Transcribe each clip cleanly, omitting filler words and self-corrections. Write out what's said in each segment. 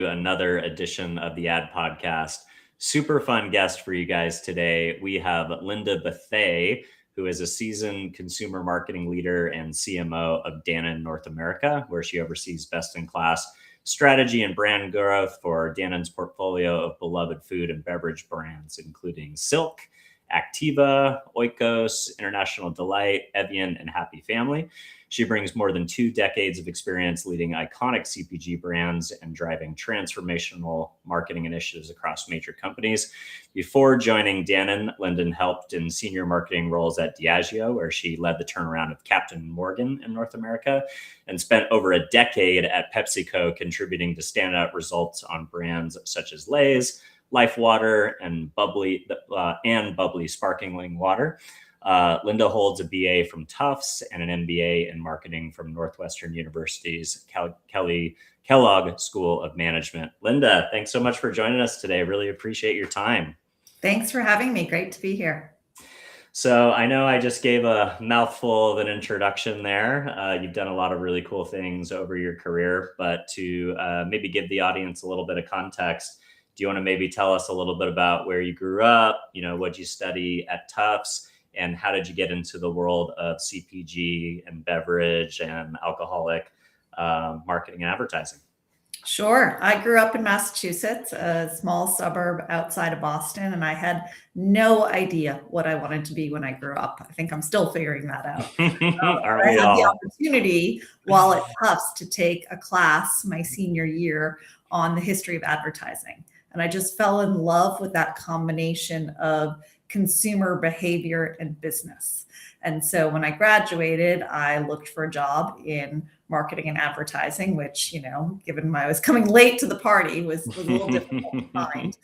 Another edition of the Ad Podcast. Super fun guest for you guys today. We have Linda Bethea, who is a seasoned consumer marketing leader and CMO of Danone North America, where she oversees best-in-class strategy and brand growth for Danone's portfolio of beloved food and beverage brands, including Silk, Activia, Oikos, International Delight, Evian, and Happy Family. She brings more than 2 decades of experience leading iconic CPG brands and driving transformational marketing initiatives across major companies. Before joining Danone, Linden helped in senior marketing roles at Diageo, where she led the turnaround of Captain Morgan in North America, and spent over a decade at PepsiCo contributing to standout results on brands such as Lay's, LifeWtr, and bubly sparkling water. Linda holds a BA from Tufts and an MBA in marketing from Northwestern University's Kellogg School of Management. Linda, thanks so much for joining us today. Really appreciate your time. Thanks for having me. Great to be here. So I know I just gave a mouthful of an introduction there. You've done a lot of really cool things over your career, but to maybe give the audience a little bit of context, do you want to maybe tell us a little bit about where you grew up? What'd you study at Tufts? And how did you get into the world of CPG and beverage and alcoholic marketing and advertising? Sure. I grew up in Massachusetts, a small suburb outside of Boston, and I had no idea what I wanted to be when I grew up. I think I'm still figuring that out. I had the opportunity while at Tufts to take a class my senior year on the history of advertising. And I just fell in love with that combination of consumer behavior and business. And so when I graduated, I looked for a job in marketing and advertising, which, given I was coming late to the party, was a little difficult to find.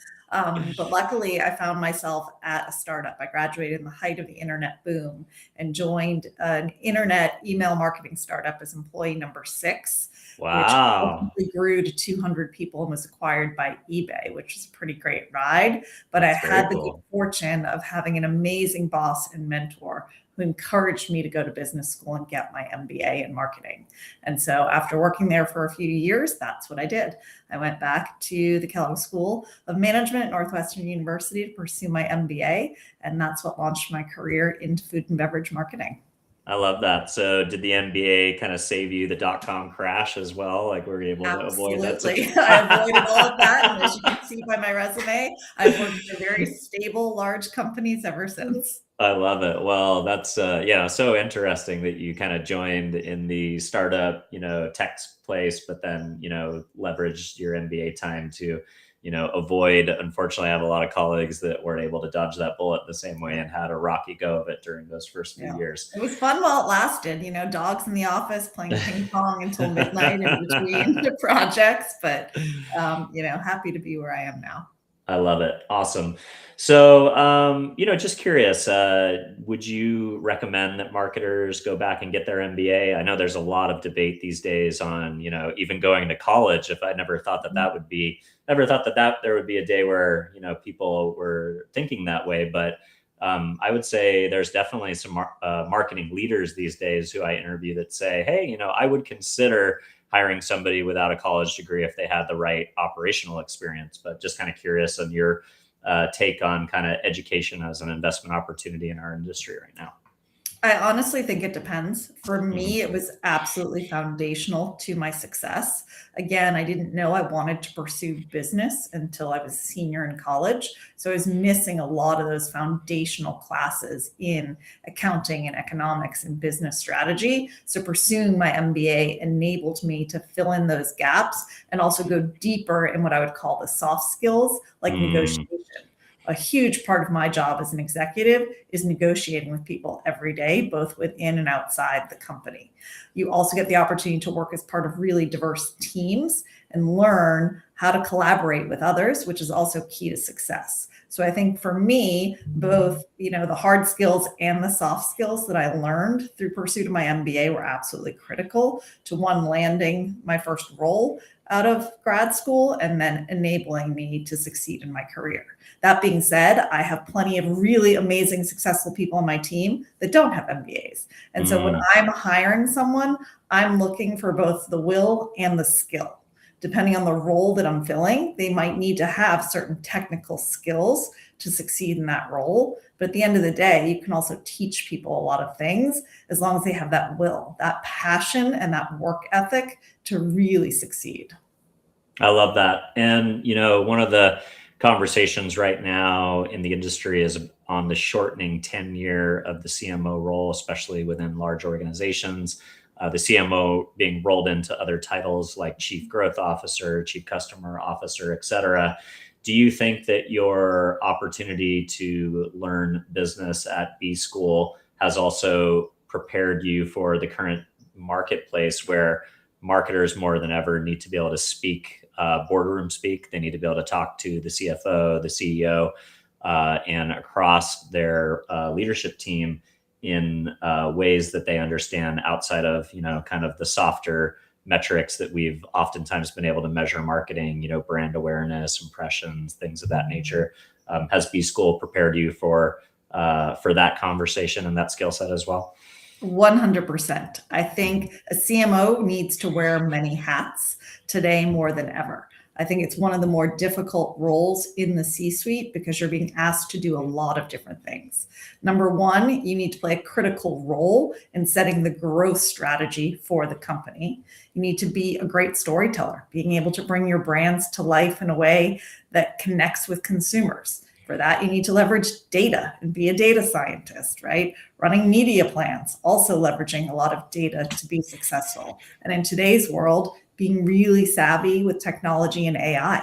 But luckily, I found myself at a startup. I graduated in the height of the internet boom and joined an internet email marketing startup as employee number 6. Wow. Which grew to 200 people and was acquired by eBay, which is a pretty great ride. But I had the good fortune of having an amazing boss and mentor who encouraged me to go to business school and get my MBA in marketing. And so after working there for a few years, that's what I did. I went back to the Kellogg School of Management at Northwestern University to pursue my MBA. And that's what launched my career into food and beverage marketing. I love that. So did the MBA kind of save you the .com crash as well? Like, were you able to avoid that? Absolutely. I avoided all of that. And as you can see by my resume, I've worked for very stable, large companies ever since. I love it. Well, that's, so interesting that you kind of joined in the startup, tech place, but then, leveraged your MBA time to, avoid. Unfortunately, I have a lot of colleagues that weren't able to dodge that bullet the same way and had a rocky go of it during those first few years. It was fun while it lasted, dogs in the office playing ping pong until midnight in between the projects, but, happy to be where I am now. I love it. Awesome. So, just curious, would you recommend that marketers go back and get their MBA? I know there's a lot of debate these days on, even going to college. If I never thought that there would be a day where, people were thinking that way. But I would say there's definitely some marketing leaders these days who I interview that say, hey, I would consider hiring somebody without a college degree if they had the right operational experience. But just kind of curious on your take on kind of education as an investment opportunity in our industry right now. I honestly think it depends. For me, it was absolutely foundational to my success. Again, I didn't know I wanted to pursue business until I was a senior in college. So I was missing a lot of those foundational classes in accounting and economics and business strategy. So pursuing my MBA enabled me to fill in those gaps and also go deeper in what I would call the soft skills, like negotiation. A huge part of my job as an executive is negotiating with people every day, both within and outside the company. You also get the opportunity to work as part of really diverse teams and learn how to collaborate with others, which is also key to success. So I think for me, both, the hard skills and the soft skills that I learned through pursuit of my MBA were absolutely critical to landing my first role out of grad school and then enabling me to succeed in my career. That being said, I have plenty of really amazing, successful people on my team that don't have MBAs. And so when I'm hiring someone, I'm looking for both the will and the skill. depending on the role that I'm filling, they might need to have certain technical skills to succeed in that role. But at the end of the day, you can also teach people a lot of things as long as they have that will, that passion, and that work ethic to really succeed. I love that. And, one of the conversations right now in the industry is on the shortening tenure of the CMO role, especially within large organizations. The CMO being rolled into other titles like Chief Growth Officer, Chief Customer Officer, et cetera. Do you think that your opportunity to learn business at B School has also prepared you for the current marketplace where marketers more than ever need to be able to speak boardroom speak? They need to be able to talk to the CFO, the CEO, and across their leadership team in ways that they understand outside of, kind of the softer metrics that we've oftentimes been able to measure marketing, brand awareness, impressions, things of that nature. Has B School prepared you for that conversation and that skill set as well? 100%. I think a CMO needs to wear many hats today more than ever. I think it's one of the more difficult roles in the C-suite because you're being asked to do a lot of different things. Number one, you need to play a critical role in setting the growth strategy for the company. You need to be a great storyteller, being able to bring your brands to life in a way that connects with consumers. For that, you need to leverage data and be a data scientist, right? Running media plans, also leveraging a lot of data to be successful. And in today's world, being really savvy with technology and AI.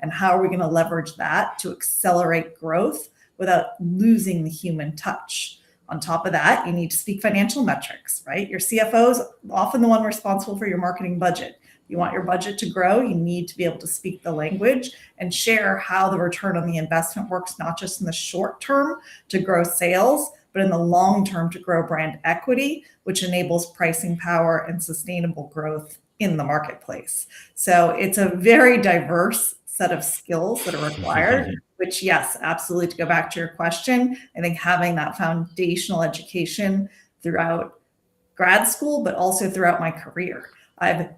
And how are we going to leverage that to accelerate growth without losing the human touch? On top of that, you need to speak financial metrics, right? Your CFO is often the one responsible for your marketing budget. You want your budget to grow, you need to be able to speak the language and share how the return on the investment works, not just in the short term to grow sales, but in the long term to grow brand equity, which enables pricing power and sustainable growth in the marketplace. So it's a very diverse set of skills that are required, which, yes, absolutely, to go back to your question, I think having that foundational education throughout grad school, but also throughout my career. I've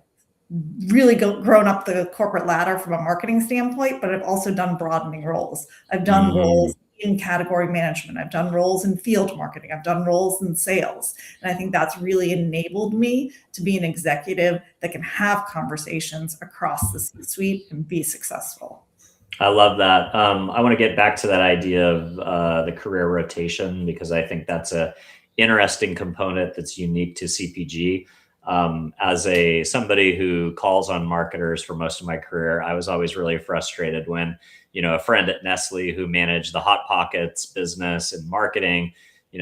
really grown up the corporate ladder from a marketing standpoint, but I've also done broadening roles. I've done roles in category management. I've done roles in field marketing. I've done roles in sales. And I think that's really enabled me to be an executive that can have conversations across the C-suite and be successful. I love that. I want to get back to that idea of the career rotation, because I think that's a interesting component that's unique to CPG. As somebody who calls on marketers for most of my career, I was always really frustrated when, a friend at Nestle who managed the Hot Pockets business and marketing,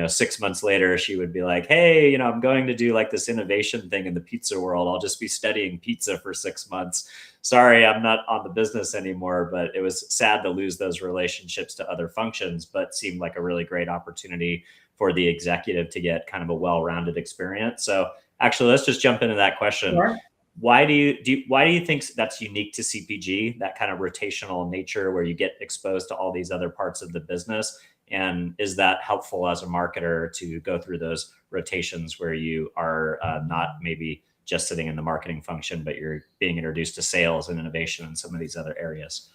6 months later, she would be like, hey, I'm going to do like this innovation thing in the pizza world. I'll just be studying pizza for 6 months. Sorry, I'm not on the business anymore. But it was sad to lose those relationships to other functions, but seemed like a really great opportunity for the executive to get kind of a well-rounded experience. So actually, let's just jump into that question. Sure. Why do you think that's unique to CPG, that kind of rotational nature where you get exposed to all these other parts of the business? And is that helpful as a marketer to go through those rotations where you are not maybe just sitting in the marketing function, but you're being introduced to sales and innovation and some of these other areas?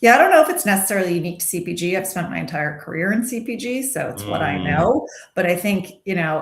Yeah, I don't know if it's necessarily unique to CPG. I've spent my entire career in CPG, so it's what I know. But I think,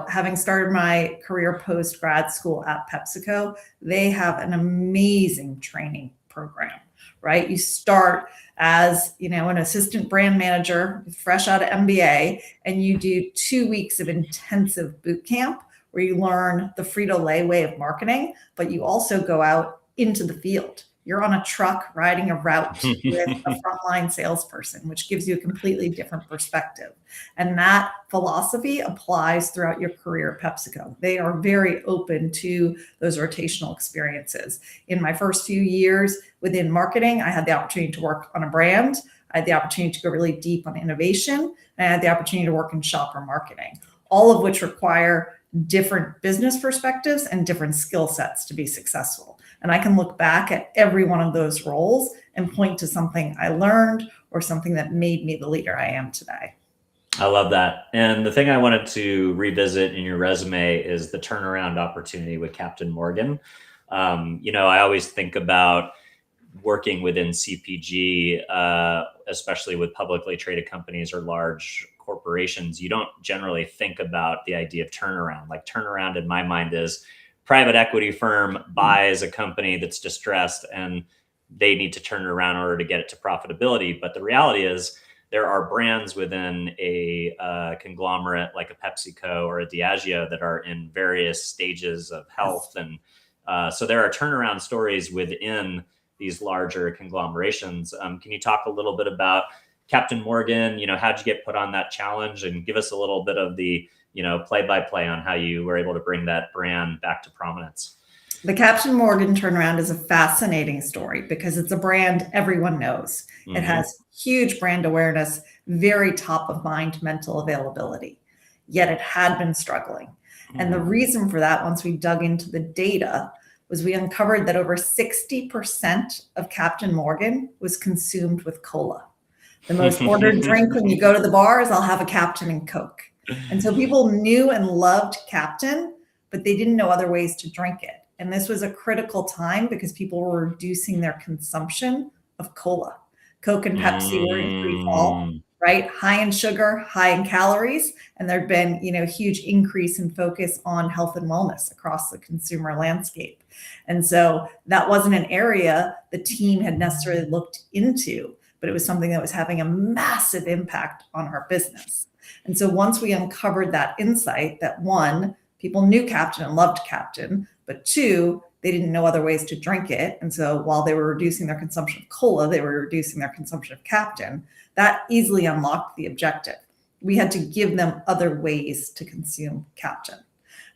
having started my career post grad school at PepsiCo, they have an amazing training program, right? You start as, an assistant brand manager, fresh out of MBA, and you do 2 weeks of intensive boot camp where you learn the Frito-Lay way of marketing, but you also go out into the field. You're on a truck riding a route with a frontline salesperson, which gives you a completely different perspective. And that philosophy applies throughout your career at PepsiCo. They are very open to those rotational experiences. In my first few years within marketing, I had the opportunity to work on a brand. I had the opportunity to go really deep on innovation, and I had the opportunity to work in shopper marketing, all of which require different business perspectives and different skill sets to be successful. And I can look back at every one of those roles and point to something I learned or something that made me the leader I am today. I love that. And the thing I wanted to revisit in your resume is the turnaround opportunity with Captain Morgan. I always think about, working within CPG, especially with publicly traded companies or large corporations, you don't generally think about the idea of turnaround. Like turnaround in my mind is private equity firm buys a company that's distressed and they need to turn it around in order to get it to profitability. But the reality is there are brands within a conglomerate like a PepsiCo or a Diageo that are in various stages of health. And so there are turnaround stories within these larger conglomerations. Can you talk a little bit about Captain Morgan? How'd you get put on that challenge, and give us a little bit of the, play-by-play on how you were able to bring that brand back to prominence? The Captain Morgan turnaround is a fascinating story because it's a brand everyone knows. It has huge brand awareness, very top of mind mental availability, yet it had been struggling. And the reason for that, once we dug into the data, was we uncovered that over 60% of Captain Morgan was consumed with cola. The most ordered drink when you go to the bar is I'll have a Captain and Coke. And so people knew and loved Captain, but they didn't know other ways to drink it. And this was a critical time because people were reducing their consumption of cola. Coke and Pepsi were in free fall, right? High in sugar, high in calories. And there'd been, huge increase in focus on health and wellness across the consumer landscape. And so that wasn't an area the team had necessarily looked into, but it was something that was having a massive impact on our business. And so once we uncovered that insight that one, people knew Captain and loved Captain, but two, they didn't know other ways to drink it. And so while they were reducing their consumption of cola, they were reducing their consumption of Captain. That easily unlocked the objective. We had to give them other ways to consume Captain.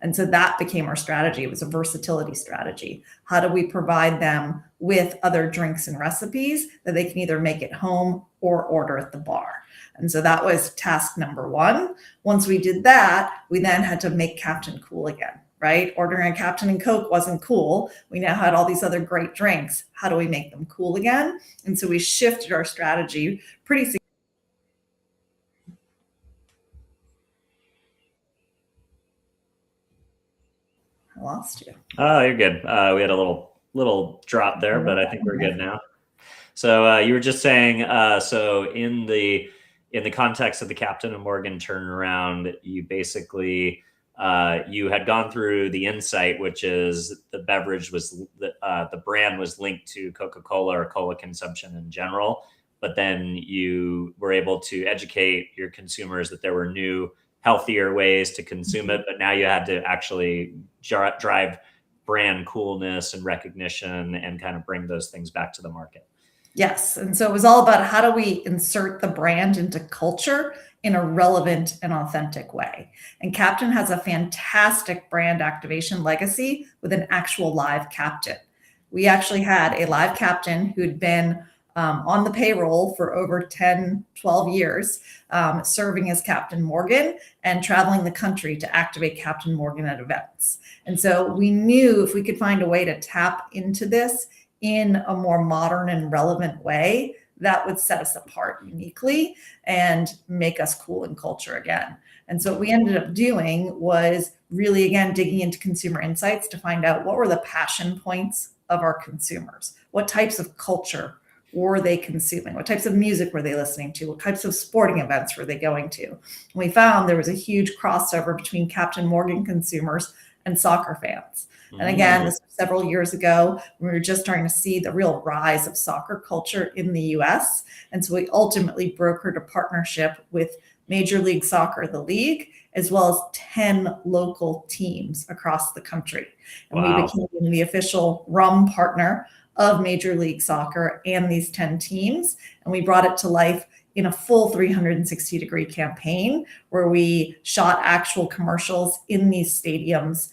And so that became our strategy. It was a versatility strategy. How do we provide them with other drinks and recipes that they can either make at home or order at the bar? And so that was task number one. Once we did that, we then had to make Captain cool again, right? Ordering a Captain and Coke wasn't cool. We now had all these other great drinks. How do we make them cool again? And so we shifted our strategy pretty significantly. I lost you. Oh, you're good. We had a little drop there, but I think we're good now. So you were just saying, so in the context of the Captain and Morgan turnaround, you basically you had gone through the insight, which is the beverage was the brand was linked to Coca-Cola or cola consumption in general, but then you were able to educate your consumers that there were new, healthier ways to consume it, but now you had to actually drive brand coolness and recognition and kind of bring those things back to the market. Yes. And so it was all about how do we insert the brand into culture in a relevant and authentic way. And Captain has a fantastic brand activation legacy with an actual live captain. We actually had a live captain who'd been on the payroll for over 10, 12 years, serving as Captain Morgan and traveling the country to activate Captain Morgan at events. And so we knew if we could find a way to tap into this in a more modern and relevant way, that would set us apart uniquely and make us cool in culture again. And so what we ended up doing was really, again, digging into consumer insights to find out what were the passion points of our consumers, what types of culture were they consuming? What types of music were they listening to? What types of sporting events were they going to? And we found there was a huge crossover between Captain Morgan consumers and soccer fans. And again, this was several years ago, we were just starting to see the real rise of soccer culture in the US. And so we ultimately brokered a partnership with Major League Soccer, the league, as well as 10 local teams across the country. And we became the official rum partner of Major League Soccer and these 10 teams. And we brought it to life in a full 360-degree campaign where we shot actual commercials in these stadiums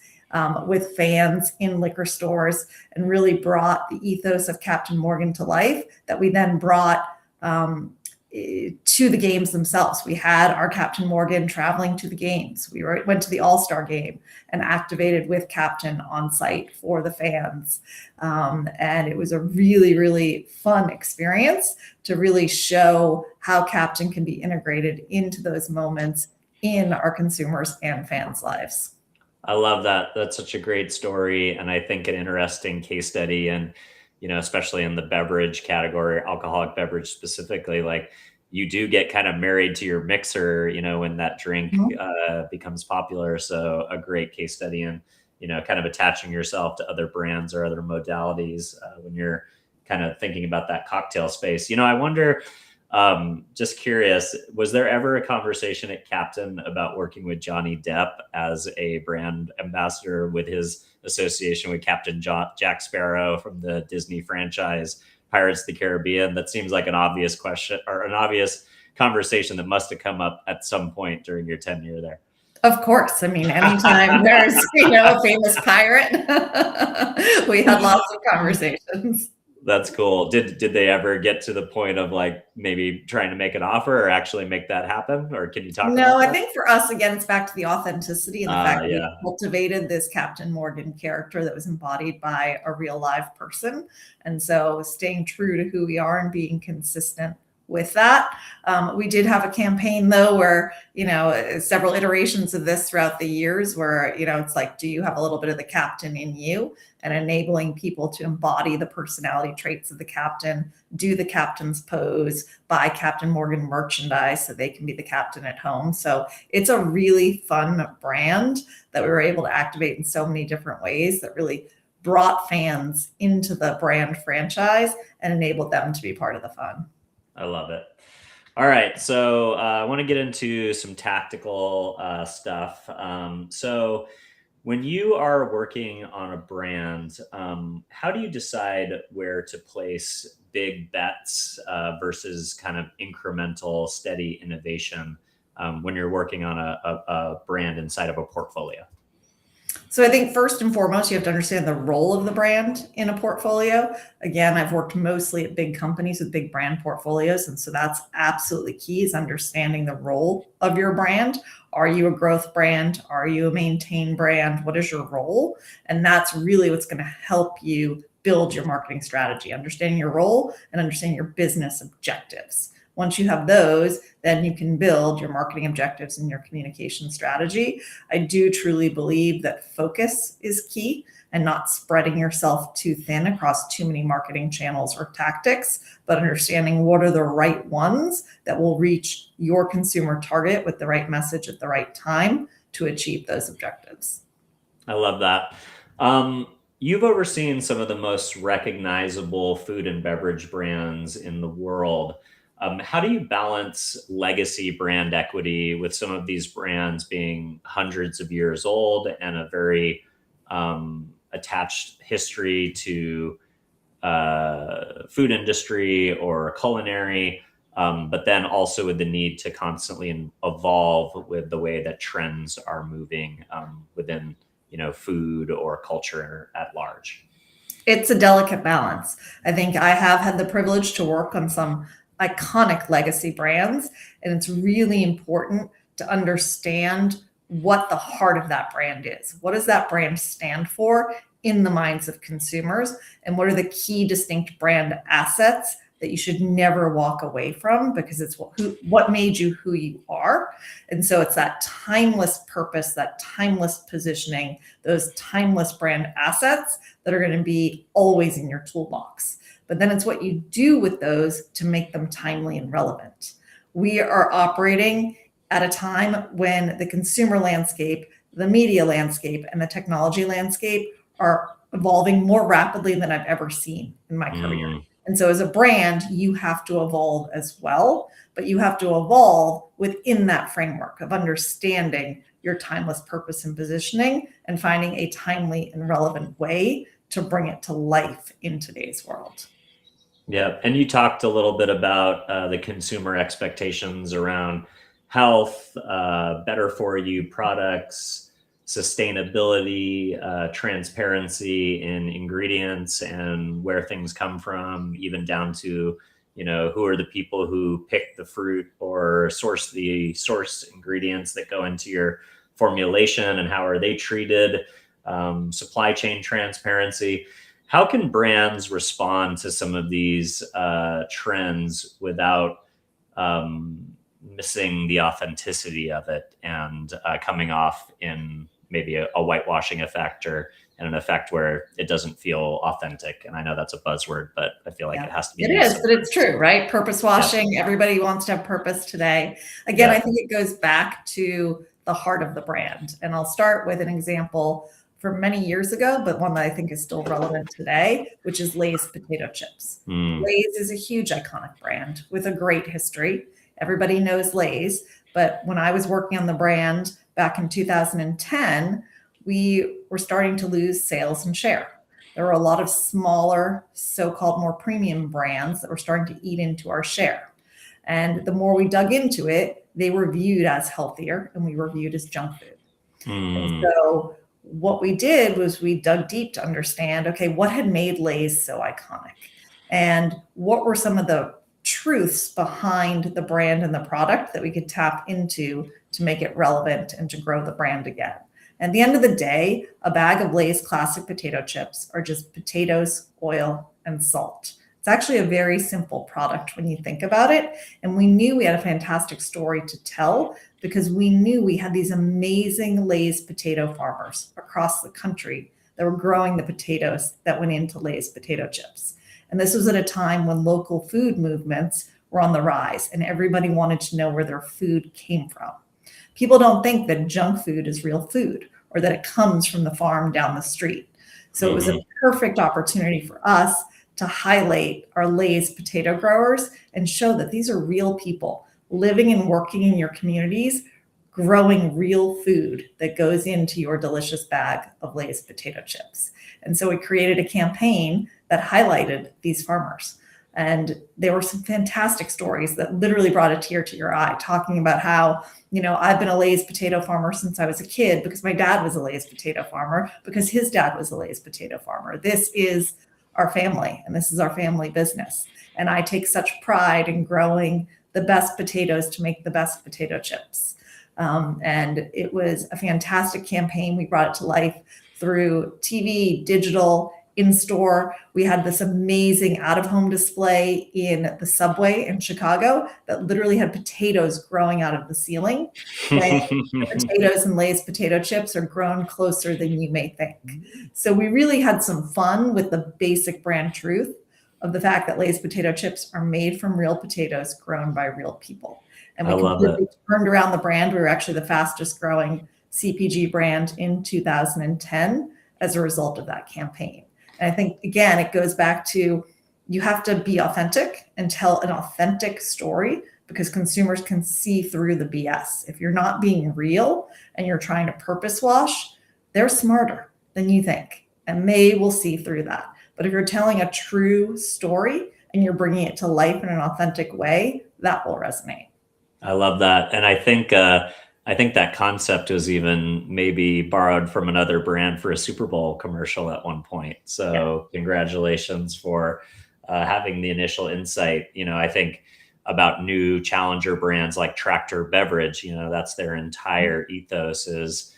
with fans in liquor stores and really brought the ethos of Captain Morgan to life that we then brought to the games themselves. We had our Captain Morgan traveling to the games. We went to the All-Star game and activated with Captain on site for the fans. And it was a really, really fun experience to really show how Captain can be integrated into those moments in our consumers and fans' lives. I love that. That's such a great story, and I think an interesting case study. And especially in the beverage category, alcoholic beverage specifically, like you do get kind of married to your mixer, when that drink becomes popular. So a great case study in, kind of attaching yourself to other brands or other modalities when you're kind of thinking about that cocktail space. I wonder, just curious, was there ever a conversation at Captain about working with Johnny Depp as a brand ambassador with his association with Captain Jack Sparrow from the Disney franchise Pirates of the Caribbean? That seems like an obvious question or an obvious conversation that must have come up at some point during your tenure there. Of course. I mean, anytime there's, a famous pirate, we had lots of conversations. That's cool. Did they ever get to the point of like maybe trying to make an offer or actually make that happen? Or can you talk about No, I that? think for us, again, it's back to the authenticity and the fact that we cultivated this Captain Morgan character that was embodied by a real live person. And so staying true to who we are and being consistent with that. We did have a campaign though, where, several iterations of this throughout the years where, it's like, do you have a little bit of the captain in you, and enabling people to embody the personality traits of the captain, do the captain's pose, buy Captain Morgan merchandise so they can be the captain at home. So it's a really fun brand that we were able to activate in so many different ways that really brought fans into the brand franchise and enabled them to be part of the fun. I love it. All right. So I want to get into some tactical stuff. So when you are working on a brand, how do you decide where to place big bets versus kind of incremental, steady innovation when you're working on a brand inside of a portfolio? So I think first and foremost, you have to understand the role of the brand in a portfolio. Again, I've worked mostly at big companies with big brand portfolios. And so that's absolutely key, is understanding the role of your brand. Are you a growth brand? Are you a maintain brand? What is your role? And that's really what's going to help you build your marketing strategy, understanding your role and understanding your business objectives. Once you have those, then you can build your marketing objectives and your communication strategy. I do truly believe that focus is key, and not spreading yourself too thin across too many marketing channels or tactics, but understanding what are the right ones that will reach your consumer target with the right message at the right time to achieve those objectives. I love that. You've overseen some of the most recognizable food and beverage brands in the world. How do you balance legacy brand equity with some of these brands being hundreds of years old and a very attached history to food industry or culinary, but then also with the need to constantly evolve with the way that trends are moving within food or culture at large? It's a delicate balance. I think I have had the privilege to work on some iconic legacy brands, and it's really important to understand what the heart of that brand is. What does that brand stand for in the minds of consumers? And what are the key distinct brand assets that you should never walk away from, because it's what made you who you are. And so it's that timeless purpose, that timeless positioning, those timeless brand assets that are going to be always in your toolbox. But then it's what you do with those to make them timely and relevant. We are operating at a time when the consumer landscape, the media landscape, and the technology landscape are evolving more rapidly than I've ever seen in my career. And so as a brand, you have to evolve as well, but you have to evolve within that framework of understanding your timeless purpose and positioning and finding a timely and relevant way to bring it to life in today's world. Yeah. And you talked a little bit about the consumer expectations around health, better for you products, sustainability, transparency in ingredients and where things come from, even down to, who are the people who pick the fruit or source ingredients that go into your formulation and how are they treated, supply chain transparency. How can brands respond to some of these trends without missing the authenticity of it and coming off in maybe a whitewashing effect or in an effect where it doesn't feel authentic. And I know that's a buzzword, but I feel like it has to be. It is, but it's true, right? Purpose washing. Everybody wants to have purpose today. Again, I think it goes back to the heart of the brand. And I'll start with an example from many years ago, but one that I think is still relevant today, which is Lay's potato chips. Lay's is a huge iconic brand with a great history. Everybody knows Lay's, but when I was working on the brand back in 2010, we were starting to lose sales and share. There were a lot of smaller, so-called more premium brands that were starting to eat into our share. And the more we dug into it, they were viewed as healthier and we were viewed as junk food. And so what we did was we dug deep to understand, okay, what had made Lay's so iconic? And what were some of the truths behind the brand and the product that we could tap into to make it relevant and to grow the brand again? At the end of the day, a bag of Lay's classic potato chips are just potatoes, oil, and salt. It's actually a very simple product when you think about it. And we knew we had a fantastic story to tell because we knew we had these amazing Lay's potato farmers across the country that were growing the potatoes that went into Lay's potato chips. And this was at a time when local food movements were on the rise and everybody wanted to know where their food came from. People don't think that junk food is real food or that it comes from the farm down the street. So it was a perfect opportunity for us to highlight our Lay's potato growers and show that these are real people living and working in your communities, growing real food that goes into your delicious bag of Lay's potato chips. And so we created a campaign that highlighted these farmers. And there were some fantastic stories that literally brought a tear to your eye, talking about how, I've been a Lay's potato farmer since I was a kid because my dad was a Lay's potato farmer, because his dad was a Lay's potato farmer. This is our family and this is our family business. And I take such pride in growing the best potatoes to make the best potato chips. And it was a fantastic campaign. We brought it to life through TV, digital, in-store. We had this amazing out-of-home display in the subway in Chicago that literally had potatoes growing out of the ceiling. Potatoes and Lay's potato chips are grown closer than you may think. So we really had some fun with the basic brand truth of the fact that Lay's potato chips are made from real potatoes grown by real people. And we completely turned around the brand. We were actually the fastest growing CPG brand in 2010 as a result of that campaign. And I think, again, it goes back to you have to be authentic and tell an authentic story because consumers can see through the BS. If you're not being real and you're trying to purpose wash, they're smarter than you think, and they will see through that. But if you're telling a true story and you're bringing it to life in an authentic way, that will resonate. I love that. And I think that concept was even maybe borrowed from another brand for a Super Bowl commercial at one point. So Congratulations for having the initial insight. I think about new challenger brands like Tractor Beverage, that's their entire ethos is,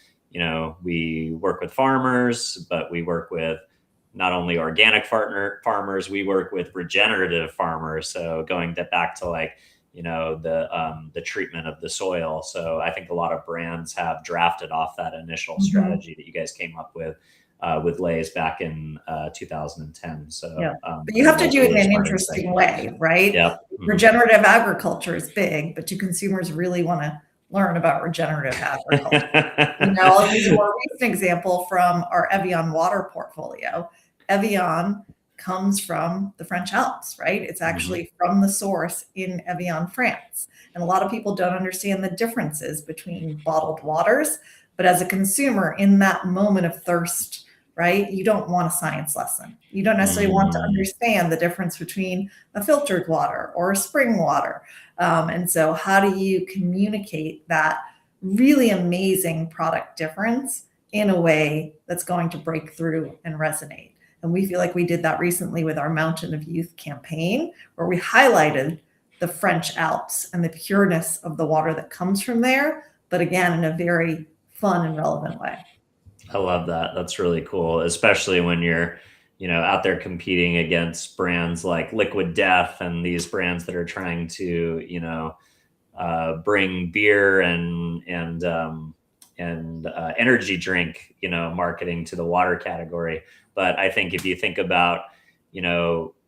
we work with farmers, but we work with not only organic farmers, we work with regenerative farmers. So going back to the treatment of the soil. So I think a lot of brands have drafted off that initial strategy that you guys came up with Lay's back in 2010. So, but you have to do it in an interesting way, right? Yeah. Regenerative agriculture is big, but do consumers really want to learn about regenerative agriculture? I'll use a more recent example from our Evian water portfolio. Evian comes from the French Alps, right? It's actually from the source in Evian, France. And a lot of people don't understand the differences between bottled waters. But as a consumer in that moment of thirst, right, you don't want a science lesson. You don't necessarily want to understand the difference between a filtered water or a spring water. And so how do you communicate that really amazing product difference in a way that's going to break through and resonate? And we feel like we did that recently with our Mountain of Youth campaign, where we highlighted the French Alps and the pureness of the water that comes from there, but again, in a very fun and relevant way. I love that. That's really cool, especially when you're, out there competing against brands like Liquid Death and these brands that are trying to, bring beer and energy drink, marketing to the water category. But I think if you think about,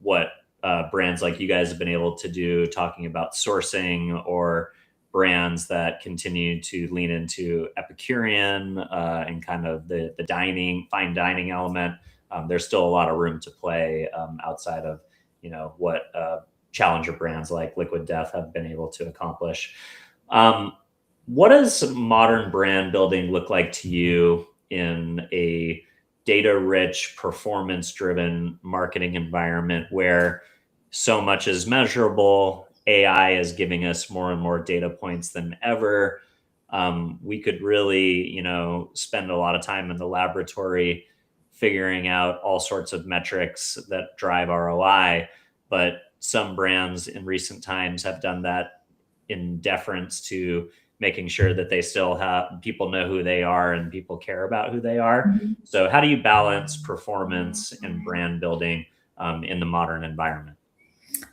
what brands like you guys have been able to do, talking about sourcing, or brands that continue to lean into Epicurean and kind of the fine dining element, there's still a lot of room to play outside of, what challenger brands like Liquid Death have been able to accomplish. What does modern brand building look like to you in a data-rich, performance-driven marketing environment where so much is measurable? AI is giving us more and more data points than ever. We could really, spend a lot of time in the laboratory figuring out all sorts of metrics that drive ROI. But some brands in recent times have done that in deference to making sure that they still have people know who they are and people care about who they are. Mm-hmm. So how do you balance performance and brand building in the modern environment?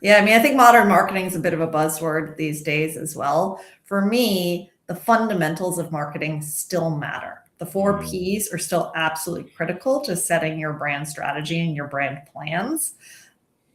Yeah, I think modern marketing is a bit of a buzzword these days as well. For me, the fundamentals of marketing still matter. The 4 Ps are still absolutely critical to setting your brand strategy and your brand plans.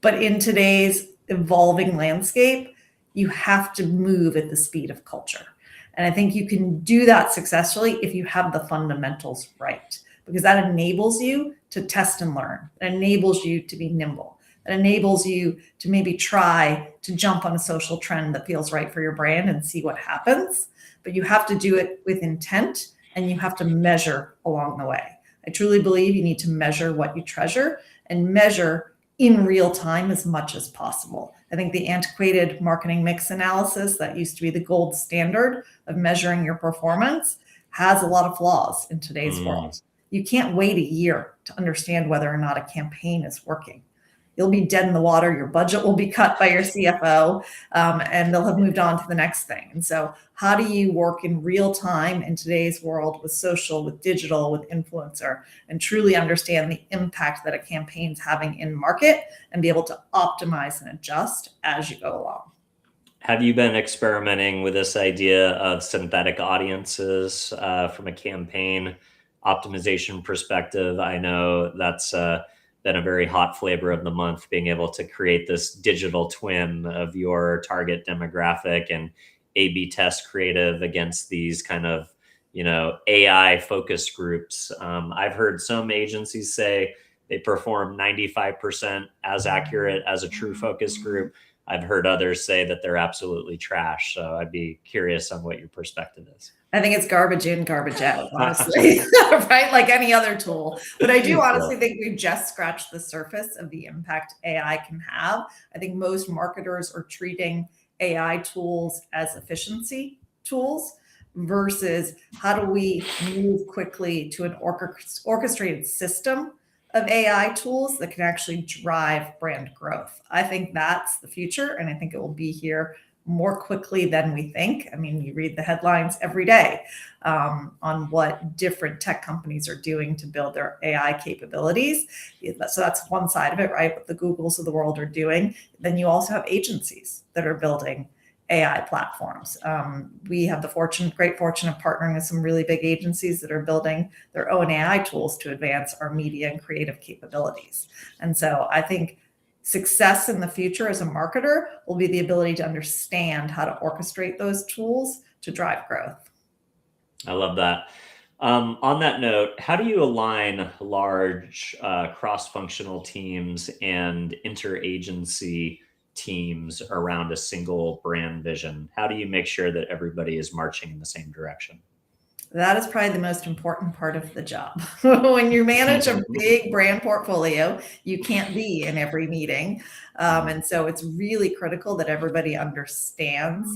But in today's evolving landscape, you have to move at the speed of culture. And I think you can do that successfully if you have the fundamentals right, because that enables you to test and learn. It enables you to be nimble. It enables you to maybe try to jump on a social trend that feels right for your brand and see what happens. But you have to do it with intent, and you have to measure along the way. I truly believe you need to measure what you treasure and measure in real time as much as possible. I think the antiquated marketing mix analysis that used to be the gold standard of measuring your performance has a lot of flaws in today's world. You can't wait a year to understand whether or not a campaign is working. You'll be dead in the water. Your budget will be cut by your CFO, and they'll have moved on to the next thing. And so how do you work in real time in today's world with social, with digital, with influencer, and truly understand the impact that a campaign's having in market and be able to optimize and adjust as you go along? Have you been experimenting with this idea of synthetic audiences from a campaign optimization perspective? I know that's been a very hot flavor of the month, being able to create this digital twin of your target demographic and A/B test creative against these kind of, AI focus groups. I've heard some agencies say they perform 95% as accurate as a true focus group. I've heard others say that they're absolutely trash. So I'd be curious on what your perspective is. I think it's garbage in, garbage out, honestly, right? Like any other tool. But I do honestly think we've just scratched the surface of the impact AI can have. I think most marketers are treating AI tools as efficiency tools versus how do we move quickly to an orchestrated system of AI tools that can actually drive brand growth. I think that's the future, and I think it will be here more quickly than we think. You read the headlines every day on what different tech companies are doing to build their AI capabilities. So that's one side of it, right? What the Googles of the world are doing. Then you also have agencies that are building AI platforms. We have the great fortune of partnering with some really big agencies that are building their own AI tools to advance our media and creative capabilities. And so I think success in the future as a marketer will be the ability to understand how to orchestrate those tools to drive growth. I love that. On that note, how do you align large cross-functional teams and interagency teams around a single brand vision? How do you make sure that everybody is marching in the same direction? That is probably the most important part of the job. When you manage a big brand portfolio, you can't be in every meeting. And so it's really critical that everybody understands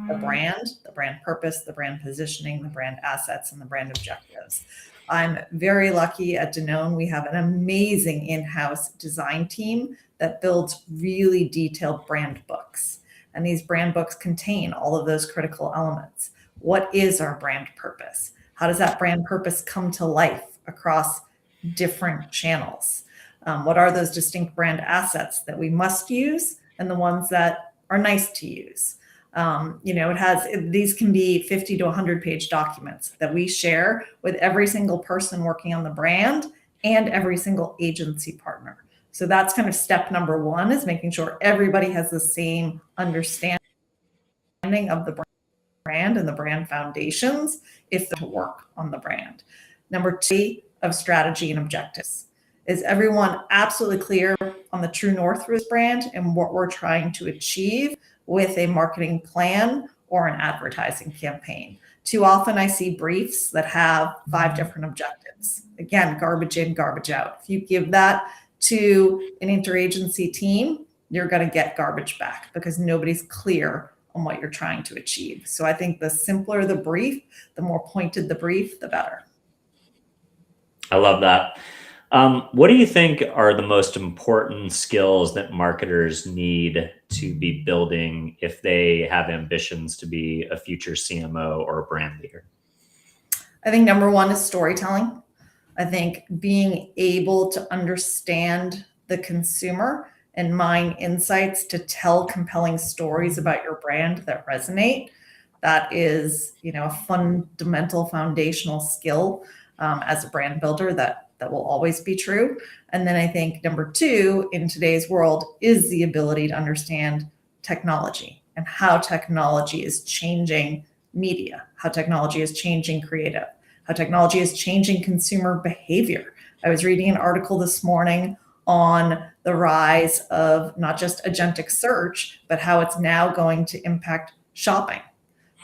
the brand purpose, the brand positioning, the brand assets, and the brand objectives. I'm very lucky at Danone. We have an amazing in-house design team that builds really detailed brand books. And these brand books contain all of those critical elements. What is our brand purpose? How does that brand purpose come to life across different channels? What are those distinct brand assets that we must use and the ones that are nice to use? These can be 50 to 100-page documents that we share with every single person working on the brand and every single agency partner. So that's kind of step number one, is making sure everybody has the same understanding of the brand and the brand foundations if they're to work on the brand. Number two, of strategy and objectives. Is everyone absolutely clear on the true north for this brand and what we're trying to achieve with a marketing plan or an advertising campaign? Too often I see briefs that have 5 different objectives. Again, garbage in, garbage out. If you give that to an interagency team, you're going to get garbage back because nobody's clear on what you're trying to achieve. So I think the simpler the brief, the more pointed the brief, the better. I love that. What do you think are the most important skills that marketers need to be building if they have ambitions to be a future CMO or a brand leader? I think number one is storytelling. I think being able to understand the consumer and mine insights to tell compelling stories about your brand that resonate. That is, a fundamental foundational skill as a brand builder that will always be true. And then I think number two in today's world is the ability to understand technology and how technology is changing media, how technology is changing creative, how technology is changing consumer behavior. I was reading an article this morning on the rise of not just agentic search, but how it's now going to impact shopping,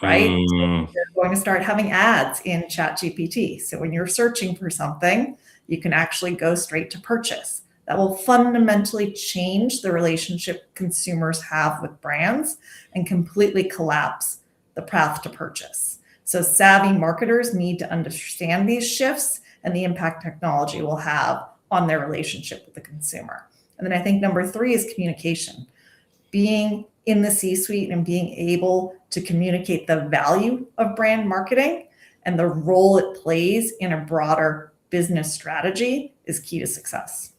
right? So they're going to start having ads in ChatGPT. So when you're searching for something, you can actually go straight to purchase. That will fundamentally change the relationship consumers have with brands and completely collapse the path to purchase. So savvy marketers need to understand these shifts and the impact technology will have on their relationship with the consumer. And then I think number three is communication. Being in the C-suite and being able to communicate the value of brand marketing and the role it plays in a broader business strategy is key to success.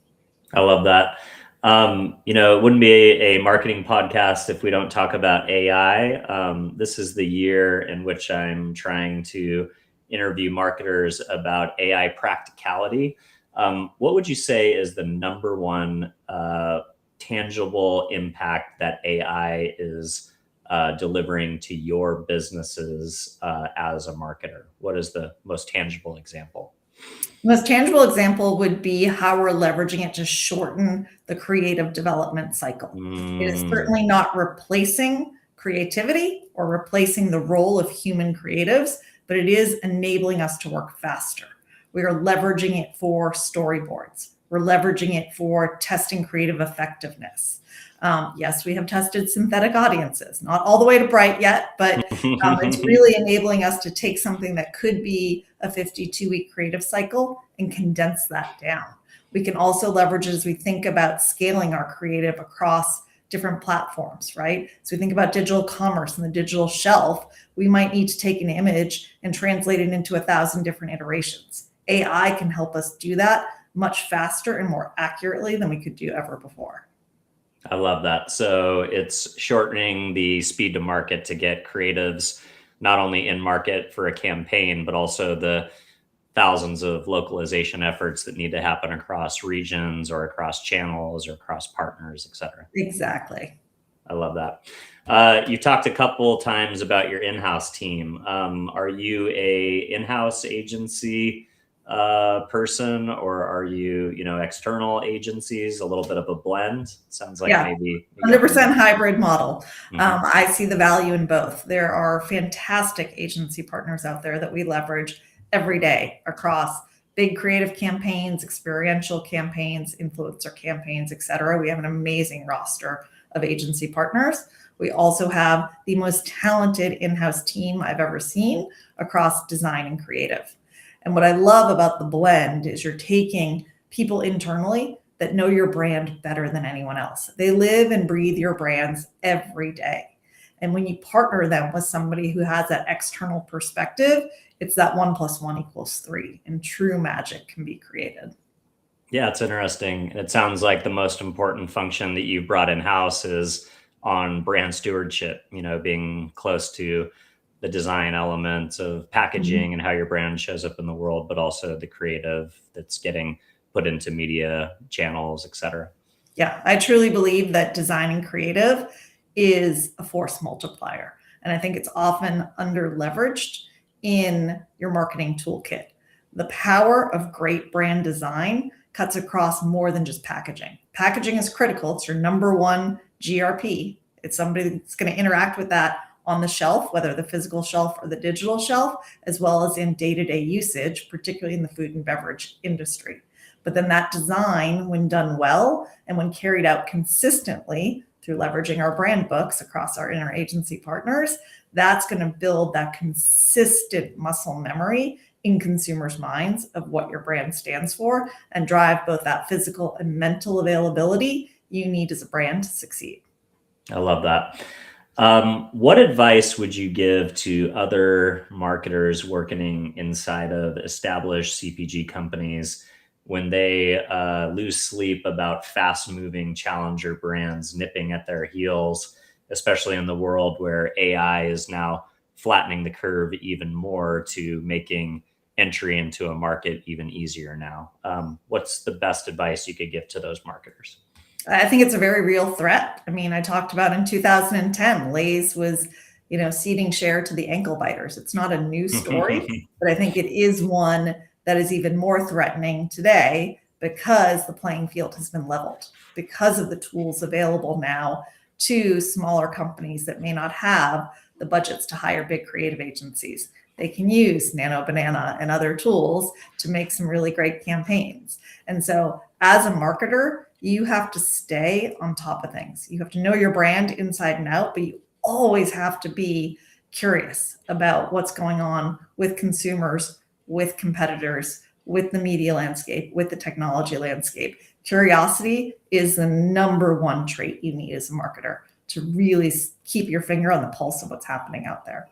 I love that. It wouldn't be a marketing podcast if we don't talk about AI. This is the year in which I'm trying to interview marketers about AI practicality. What would you say is the number one tangible impact that AI is delivering to your businesses as a marketer? What is the most tangible example? The most tangible example would be how we're leveraging it to shorten the creative development cycle. It is certainly not replacing creativity or replacing the role of human creatives, but it is enabling us to work faster. We are leveraging it for storyboards. We're leveraging it for testing creative effectiveness. Yes, we have tested synthetic audiences, not all the way to bright yet, but it's really enabling us to take something that could be a 52-week creative cycle and condense that down. We can also leverage it as we think about scaling our creative across different platforms, right? So we think about digital commerce and the digital shelf. We might need to take an image and translate it into 1,000 different iterations. AI can help us do that much faster and more accurately than we could do ever before. I love that. So it's shortening the speed to market to get creatives not only in market for a campaign, but also the thousands of localization efforts that need to happen across regions or across channels or across partners, et cetera. Exactly. I love that. You talked a couple times about your in-house team. Are you a in-house agency person, or are you, external agencies, a little bit of a blend? Sounds like maybe 100% hybrid model. I see the value in both. There are fantastic agency partners out there that we leverage every day across big creative campaigns, experiential campaigns, influencer campaigns, et cetera. We have an amazing roster of agency partners. We also have the most talented in-house team I've ever seen across design and creative. And what I love about the blend is you're taking people internally that know your brand better than anyone else. They live and breathe your brands every day. And when you partner them with somebody who has that external perspective, it's that 1 + 1 = 3, and true magic can be created. Yeah, it's interesting. It sounds like the most important function that you brought in-house is on brand stewardship, being close to the design elements of packaging and how your brand shows up in the world, but also the creative that's getting put into media channels, et cetera. Yeah, I truly believe that design and creative is a force multiplier. And I think it's often under leveraged in your marketing toolkit. The power of great brand design cuts across more than just packaging. Packaging is critical. It's your number one GRP. It's somebody that's going to interact with that on the shelf, whether the physical shelf or the digital shelf, as well as in day-to-day usage, particularly in the food and beverage industry. But then that design, when done well and when carried out consistently through leveraging our brand books across our interagency partners, that's going to build that consistent muscle memory in consumers' minds of what your brand stands for and drive both that physical and mental availability you need as a brand to succeed. I love that. What advice would you give to other marketers working inside of established CPG companies when they lose sleep about fast-moving challenger brands nipping at their heels, especially in the world where AI is now flattening the curve even more to making entry into a market even easier now? What's the best advice you could give to those marketers? I think it's a very real threat. I mean, I talked about in 2010, Lay's was, ceding share to the ankle biters. It's not a new story, but I think it is one that is even more threatening today because the playing field has been leveled, because of the tools available now to smaller companies that may not have the budgets to hire big creative agencies. They can use Nano Banana and other tools to make some really great campaigns. And so as a marketer, you have to stay on top of things. You have to know your brand inside and out, but you always have to be curious about what's going on with consumers, with competitors, with the media landscape, with the technology landscape. Curiosity is the number one trait you need as a marketer to really keep your finger on the pulse of what's happening out there.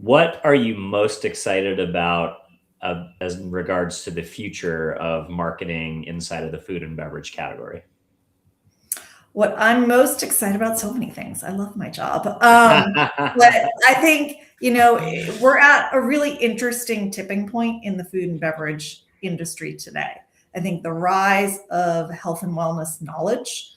What are you most excited about as in regards to the future of marketing inside of the food and beverage category? What I'm most excited about, so many things. I love my job. But I think, we're at a really interesting tipping point in the food and beverage industry today. I think the rise of health and wellness knowledge,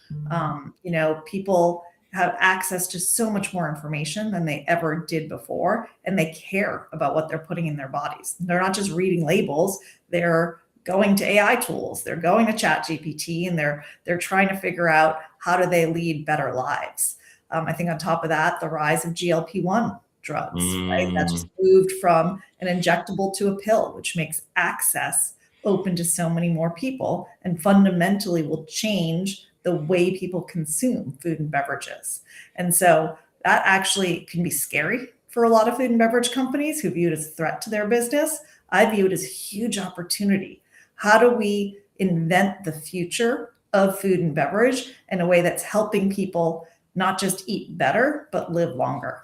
people have access to so much more information than they ever did before, and they care about what they're putting in their bodies. They're not just reading labels, they're going to AI tools, they're going to ChatGPT, and they're trying to figure out how do they lead better lives. I think on top of that, the rise of GLP-1 drugs, right? That just moved from an injectable to a pill, which makes access open to so many more people and fundamentally will change the way people consume food and beverages. And so that actually can be scary for a lot of food and beverage companies who view it as a threat to their business. I view it as a huge opportunity. How do we invent the future of food and beverage in a way that's helping people not just eat better, but live longer?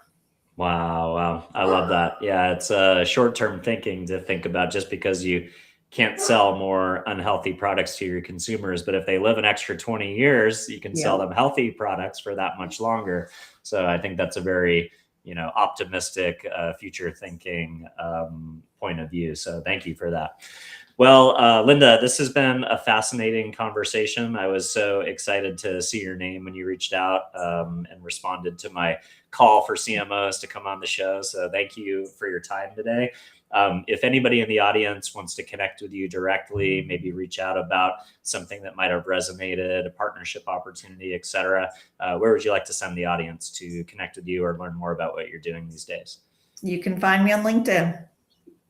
Wow. I love that. Yeah, it's short-term thinking to think about just because you can't sell more unhealthy products to your consumers, but if they live an extra 20 years, you can sell them healthy products for that much longer. So I think that's a very, optimistic, future thinking point of view. So thank you for that. Well, Linda, this has been a fascinating conversation. I was so excited to see your name when you reached out and responded to my call for CMOs to come on the show. So thank you for your time today. If anybody in the audience wants to connect with you directly, maybe reach out about something that might have resonated, a partnership opportunity, et cetera, where would you like to send the audience to connect with you or learn more about what you're doing these days? You can find me on LinkedIn.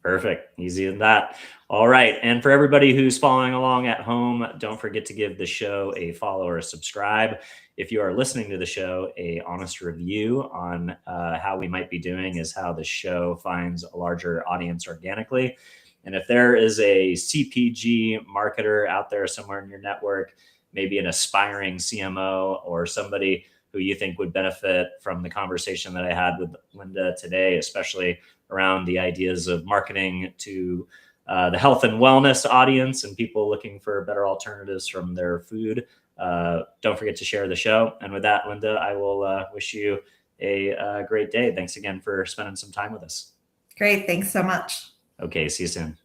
Perfect. Easy as that. All right. And for everybody who's following along at home, don't forget to give the show a follow or a subscribe. If you are listening to the show, a honest review on how we might be doing is how the show finds a larger audience organically. And if there is a CPG marketer out there somewhere in your network, maybe an aspiring CMO or somebody who you think would benefit from the conversation that I had with Linda today, especially around the ideas of marketing to the health and wellness audience and people looking for better alternatives from their food. Don't forget to share the show. And with that, Linda, I will wish you a great day. Thanks again for spending some time with us. Great. Thanks so much. Okay. See you soon.